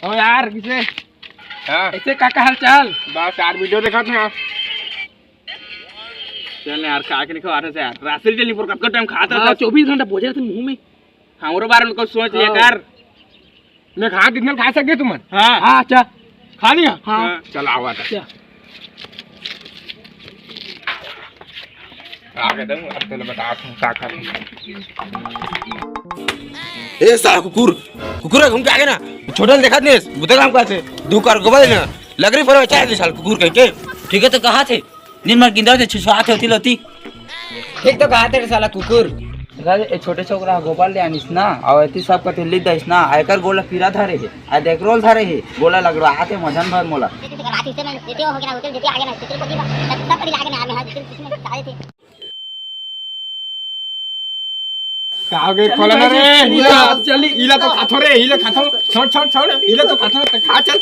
ओ यार किसे हाँ ऐसे काका हाल चाल। बस यार वीडियो देखा था चल यार खा के निकल से यार रात्रि जल्दी पर कब टाइम खाता था 24 घंटा बोझ रहे थे मुंह में। हमरो बारे में कुछ सोच लिया कर। मैं खा कितना खा सकते तुम हाँ हाँ अच्छा खा लिया हाँ चल आवा था क्या आगे दम अब तो बता का खा ए साला कुकुर कुकुर घूम के आगे ना छोटा देखा नहीं बुते काम का थे दू कर गोबर ना लग रही पर चाहे साल कुकुर कह के ठीक है तो कहा थे दिन भर गिंदा थे छिछवात होती लती ठीक तो कहा तेरे साला कुकुर छोटे छोकरा गोपाल ले आनिस ना और एती सब का दिल्ली दइस ना आयकर गोला फिरा धारे है आ देख रोल धारे है गोला लग रहा आते मजन भर मोला रात से मैं जेते हो गया होटल जेते आगे ना जेते को दी सब पर आगे ना हां जेते किसमें सारे थे कागे खोला ना रे हिला चली हिला तो खाथो रे हिला खाथो छोड़ छोड़ छोड़ हिला तो खाथो खा चल